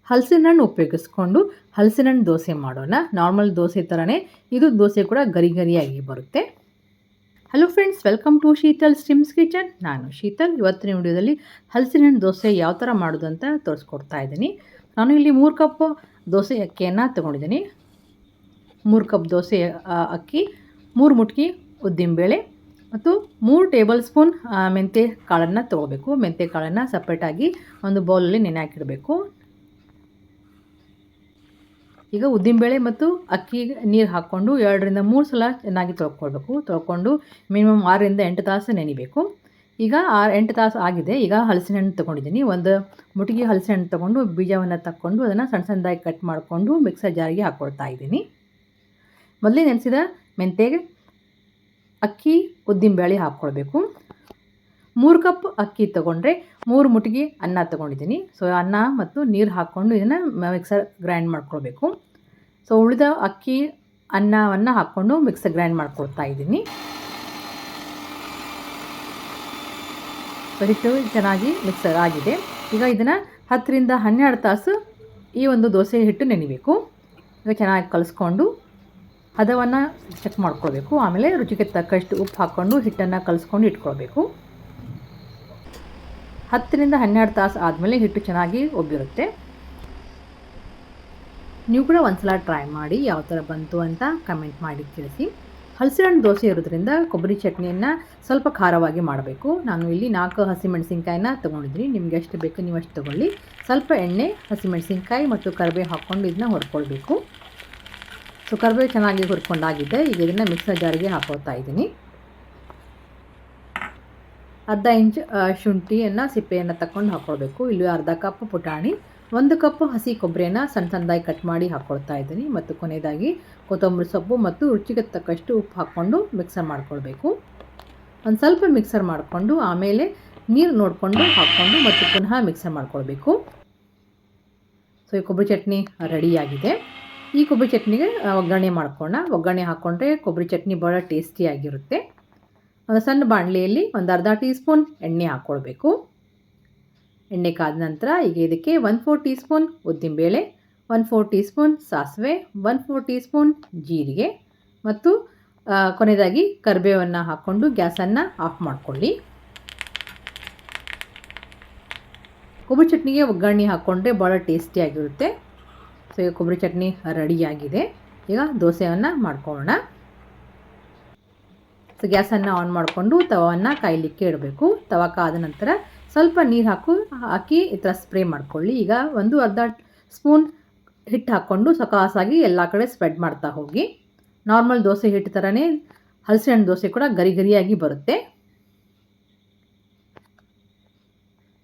ಹಲಸಿನ ಹಣ್ಣು ಉಪಯೋಗಿಸ್ಕೊಂಡು ಹಲಸಿನ ಹಣ್ಣು ದೋಸೆ ಮಾಡೋಣ. ನಾರ್ಮಲ್ ದೋಸೆ ಥರನೇ ಇದು ದೋಸೆ ಕೂಡ ಗರಿ ಗರಿಯಾಗಿ ಬರುತ್ತೆ. Hello friends, welcome to Sheetal ಸ್ಟಿಮ್ಸ್ ಕಿಚನ್. ನಾನು ಶೀತಲ್. ಇವತ್ತಿನ ವಿಡಿಯೋದಲ್ಲಿ ಹಲಸಿನ ಹಣ್ಣು ದೋಸೆ ಯಾವ ಥರ ಮಾಡೋದು ಅಂತ ತೋರಿಸ್ಕೊಡ್ತಾ ಇದ್ದೀನಿ. ನಾನು ಇಲ್ಲಿ 3 ಕಪ್ ದೋಸೆ ಅಕ್ಕಿಯನ್ನು ತೊಗೊಂಡಿದ್ದೀನಿ. 3 ಕಪ್ ದೋಸೆ ಅಕ್ಕಿ, 3 ಮುಟ್ಕಿ ಉದ್ದಿನಬೇಳೆ ಮತ್ತು 3 ಟೇಬಲ್ ಸ್ಪೂನ್ ಮೆಂತ್ಯ ಕಾಳನ್ನು ತೊಗೋಬೇಕು. ಮೆಂತ್ಯ ಕಾಳನ್ನು ಸಪ್ರೇಟಾಗಿ ಒಂದು ಬೌಲಲ್ಲಿ ನೆನೆ ಹಾಕಿಡಬೇಕು. ಈಗ ಉದ್ದಿನಬೇಳೆ ಮತ್ತು ಅಕ್ಕಿ ನೀರು ಹಾಕ್ಕೊಂಡು 2ರಿಂದ 3 ಸಲ ಚೆನ್ನಾಗಿ ತೊಳ್ಕೊಳ್ಬೇಕು. ತೊಳ್ಕೊಂಡು ಮಿನಿಮಮ್ 6ರಿಂದ 8 ತಾಸು ನೆನಿಬೇಕು. ಈಗ 8 ತಾಸು ಆಗಿದೆ. ಈಗ ಹಲಸಿನ ಹಣ್ಣು ತೊಗೊಂಡಿದ್ದೀನಿ. ಒಂದು ಮುಟ್ಟಿಗೆ ಹಲಸಿನ ಹಣ್ಣು ತೊಗೊಂಡು ಬೀಜವನ್ನು ತಕ್ಕೊಂಡು ಅದನ್ನು ಸಣ್ಣ ಸಣ್ಣದಾಗಿ ಕಟ್ ಮಾಡಿಕೊಂಡು ಮಿಕ್ಸರ್ ಜಾರಿಗೆ ಹಾಕ್ಕೊಳ್ತಾ ಇದ್ದೀನಿ. ಮೊದಲೇ ನೆನೆಸಿದ ಮೆಂತ್ಯೆಗೆ ಅಕ್ಕಿ ಉದ್ದಿನಬೇಳೆ ಹಾಕ್ಕೊಳ್ಬೇಕು. 3 ಕಪ್ ಅಕ್ಕಿ ತೊಗೊಂಡ್ರೆ 3 ಮುಟ್ಟಿಗೆ ಅನ್ನ ತೊಗೊಂಡಿದ್ದೀನಿ. ಸೊ ಅನ್ನ ಮತ್ತು ನೀರು ಹಾಕ್ಕೊಂಡು ಇದನ್ನು ಮಿಕ್ಸರ್ ಗ್ರೈಂಡ್ ಮಾಡ್ಕೊಳ್ಬೇಕು. ಸೊ ಉಳಿದ ಅಕ್ಕಿ ಅನ್ನವನ್ನು ಹಾಕ್ಕೊಂಡು ಮಿಕ್ಸರ್ ಗ್ರೈಂಡ್ ಮಾಡ್ಕೊಳ್ತಾ ಇದ್ದೀನಿ. ಸೊ ಹಿಟ್ಟು ಚೆನ್ನಾಗಿ ಮಿಕ್ಸರ್ ಆಗಿದೆ. ಈಗ ಇದನ್ನು 10ರಿಂದ 12 ತಾಸು ಈ ಒಂದು ದೋಸೆ ಹಿಟ್ಟು ನೆನಿಬೇಕು. ಈಗ ಚೆನ್ನಾಗಿ ಕಲಿಸ್ಕೊಂಡು ಹದವನ್ನು ಚೆಕ್ ಮಾಡ್ಕೊಳ್ಬೇಕು. ಆಮೇಲೆ ರುಚಿಗೆ ತಕ್ಕಷ್ಟು ಉಪ್ಪು ಹಾಕ್ಕೊಂಡು ಹಿಟ್ಟನ್ನು ಕಲಿಸ್ಕೊಂಡು ಇಟ್ಕೊಳ್ಬೇಕು. 10ರಿಂದ 12 ತಾಸು ಆದಮೇಲೆ ಹಿಟ್ಟು ಚೆನ್ನಾಗಿ ಒಬ್ಬಿರುತ್ತೆ. ನೀವು ಕೂಡ ಒಂದ್ಸಲ ಟ್ರೈ ಮಾಡಿ ಯಾವ ಥರ ಬಂತು ಅಂತ ಕಮೆಂಟ್ ಮಾಡಿ ತಿಳಿಸಿ. ಹಲಸಿನ ಹಣ್ಣು ದೋಸೆ ಇರೋದ್ರಿಂದ ಕೊಬ್ಬರಿ ಚಟ್ನಿಯನ್ನು ಸ್ವಲ್ಪ ಖಾರವಾಗಿ ಮಾಡಬೇಕು. ನಾನು ಇಲ್ಲಿ 4 ಹಸಿಮೆಣಸಿನ್ಕಾಯಿನ ತೊಗೊಂಡಿದ್ದೀನಿ. ನಿಮ್ಗೆ ಎಷ್ಟು ಬೇಕು ನೀವು ಅಷ್ಟು ತೊಗೊಳ್ಳಿ. ಸ್ವಲ್ಪ ಎಣ್ಣೆ, ಹಸಿಮೆಣಸಿನ್ಕಾಯಿ ಮತ್ತು ಕರಿಬೇವು ಹಾಕ್ಕೊಂಡು ಇದನ್ನ ಹುರ್ಕೊಳ್ಬೇಕು. ಸೊ ಕರಿಬೇವು ಚೆನ್ನಾಗಿ ಹುರ್ಕೊಂಡಾಗಿದೆ. ಈಗ ಇದನ್ನು ಮಿಕ್ಸರ್ ಜಾರಿಗೆ ಹಾಕ್ಕೊಳ್ತಾ ಇದ್ದೀನಿ. ಅರ್ಧ ಇಂಚ್ ಶುಂಠಿಯನ್ನು ಸಿಪ್ಪೆಯನ್ನು ತಗೊಂಡು ಹಾಕ್ಕೊಳ್ಬೇಕು. ಇಲ್ಲಿ ಅರ್ಧ ಕಪ್ ಪುಟಾಣಿ, 1 ಕಪ್ ಹಸಿ ಕೊಬ್ಬರಿಯನ್ನು ಸಣ್ಣ ಸಣ್ಣದಾಗಿ ಕಟ್ ಮಾಡಿ ಹಾಕ್ಕೊಳ್ತಾ ಇದ್ದೀನಿ. ಮತ್ತು ಕೊನೆಯದಾಗಿ ಕೊತ್ತಂಬರಿ ಸೊಪ್ಪು ಮತ್ತು ರುಚಿಗೆ ತಕ್ಕಷ್ಟು ಉಪ್ಪು ಹಾಕ್ಕೊಂಡು ಮಿಕ್ಸರ್ ಮಾಡ್ಕೊಳ್ಬೇಕು. ಒಂದು ಸ್ವಲ್ಪ ಮಿಕ್ಸರ್ ಮಾಡಿಕೊಂಡು ಆಮೇಲೆ ನೀರು ನೋಡಿಕೊಂಡು ಹಾಕ್ಕೊಂಡು ಮತ್ತು ಪುನಃ ಮಿಕ್ಸರ್ ಮಾಡ್ಕೊಳ್ಬೇಕು. ಸೊ ಈ ಕೊಬ್ಬರಿ ಚಟ್ನಿ ರೆಡಿಯಾಗಿದೆ. ಈ ಕೊಬ್ಬರಿ ಚಟ್ನಿಗೆ ಒಗ್ಗರಣೆ ಮಾಡ್ಕೊಳ್ಳೋಣ. ಒಗ್ಗರಣೆ ಹಾಕ್ಕೊಂಡ್ರೆ ಕೊಬ್ಬರಿ ಚಟ್ನಿ ಭಾಳ ಟೇಸ್ಟಿಯಾಗಿರುತ್ತೆ. ಒಂದು ಸಣ್ಣ ಬಾಣಲೆಯಲ್ಲಿ ಒಂದು ಅರ್ಧ ಟೀ ಸ್ಪೂನ್ ಎಣ್ಣೆ ಹಾಕ್ಕೊಳ್ಬೇಕು. ಎಣ್ಣೆ ಕಾದ ನಂತರ ಈಗ ಇದಕ್ಕೆ 1/4 ಟೀ ಸ್ಪೂನ್ ಉದ್ದಿನಬೇಳೆ, 1/4 ಟೀ ಸ್ಪೂನ್ ಸಾಸಿವೆ, 1/4 ಟೀ ಸ್ಪೂನ್ ಜೀರಿಗೆ ಮತ್ತು ಕೊನೆಯದಾಗಿ ಕರಿಬೇವನ್ನು ಹಾಕ್ಕೊಂಡು ಗ್ಯಾಸನ್ನು ಆಫ್ ಮಾಡಿಕೊಳ್ಳಿ. ಕೊಬ್ಬರಿ ಚಟ್ನಿಗೆ ಒಗ್ಗರಣೆ ಹಾಕ್ಕೊಂಡ್ರೆ ಭಾಳ ಟೇಸ್ಟಿಯಾಗಿರುತ್ತೆ. ಸೊ ಈಗ ಕೊಬ್ಬರಿ ಚಟ್ನಿ ರೆಡಿಯಾಗಿದೆ. ಈಗ ದೋಸೆಯನ್ನು ಮಾಡ್ಕೊಳ್ಳೋಣ. ಸೊ ಗ್ಯಾಸನ್ನು ಆನ್ ಮಾಡಿಕೊಂಡು ತವವನ್ನು ಕಾಯಲಿಕ್ಕೆ ಇಡಬೇಕು. ತವ ಕಾದ ನಂತರ ಸ್ವಲ್ಪ ನೀರು ಹಾಕಿ ಈ ಥರ ಸ್ಪ್ರೇ ಮಾಡ್ಕೊಳ್ಳಿ. ಈಗ ಅರ್ಧ ಸ್ಪೂನ್ ಹಿಟ್ಟು ಹಾಕ್ಕೊಂಡು ಸಕಾಸಾಗಿ ಎಲ್ಲ ಕಡೆ ಸ್ಪ್ರೆಡ್ ಮಾಡ್ತಾ ಹೋಗಿ. ನಾರ್ಮಲ್ ದೋಸೆ ಹಿಟ್ಟು ಥರನೇ ಹಲಸಿನ ಹಣ್ಣು ದೋಸೆ ಕೂಡ ಗರಿ ಗರಿಯಾಗಿ ಬರುತ್ತೆ.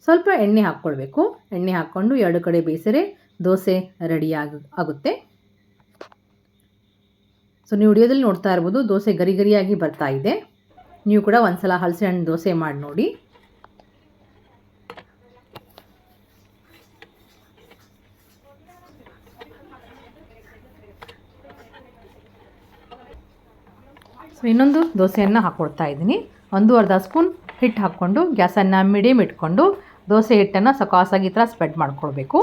ಸ್ವಲ್ಪ ಎಣ್ಣೆ ಹಾಕ್ಕೊಳ್ಬೇಕು. ಎಣ್ಣೆ ಹಾಕ್ಕೊಂಡು 2 ಕಡೆ ಬೇಯಿಸಿದ್ರೆ ದೋಸೆ ಆಗುತ್ತೆ. ಸೊ ನೀವು ವಿಡಿಯೋದಲ್ಲಿ ನೋಡ್ತಾ ಇರ್ಬೋದು ದೋಸೆ ಗರಿ ಗರಿಯಾಗಿ ಬರ್ತಾ ಇದೆ. ನೀವು ಕೂಡ ಒಂದ್ಸಲ ಹಲಸಿನ ಹಣ್ಣು ದೋಸೆ ಮಾಡಿ ನೋಡಿ. ಸೊ ಇನ್ನೊಂದು ದೋಸೆಯನ್ನು ಹಾಕ್ಕೊಡ್ತಾ ಇದ್ದೀನಿ. ಅರ್ಧ ಸ್ಪೂನ್ ಹಿಟ್ಟು ಹಾಕ್ಕೊಂಡು ಗ್ಯಾಸನ್ನು ಮೀಡಿಯಮ್ ಇಟ್ಕೊಂಡು ದೋಸೆ ಹಿಟ್ಟನ್ನು ಸಕಾಸಾಗಿ ಈ ಥರ ಸ್ಪ್ರೆಡ್ ಮಾಡ್ಕೊಳ್ಬೇಕು.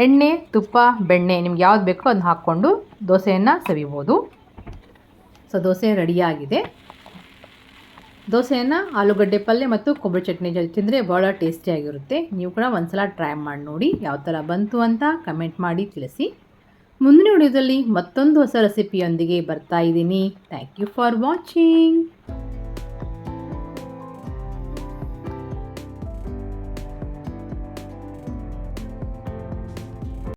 ಎಣ್ಣೆ, ತುಪ್ಪ, ಬೆಣ್ಣೆ ನಿಮ್ಗೆ ಯಾವ್ದು ಬೇಕೋ ಅದನ್ನ ಹಾಕ್ಕೊಂಡು ದೋಸೆಯನ್ನು ಸವಿಬೋದು. ಸೊ ದೋಸೆ ರೆಡಿಯಾಗಿದೆ. ದೋಸೆಯನ್ನು ಆಲೂಗಡ್ಡೆ ಪಲ್ಯ ಮತ್ತು ಕೊಬ್ಬರಿ ಚಟ್ನಿ ಜೊತೆ ತಿಂದರೆ ಭಾಳ ಟೇಸ್ಟಿಯಾಗಿರುತ್ತೆ. ನೀವು ಕೂಡ ಒಂದ್ಸಲ ಟ್ರೈ ಮಾಡಿ ನೋಡಿ ಯಾವ ಥರ ಬಂತು ಅಂತ ಕಮೆಂಟ್ ಮಾಡಿ ತಿಳಿಸಿ. ಮುಂದಿನ ವಿಡಿಯೋದಲ್ಲಿ ಮತ್ತೊಂದು ಹೊಸ ರೆಸಿಪಿಯೊಂದಿಗೆ ಬರ್ತಾ ಇದ್ದೀನಿ. Thank you for watching.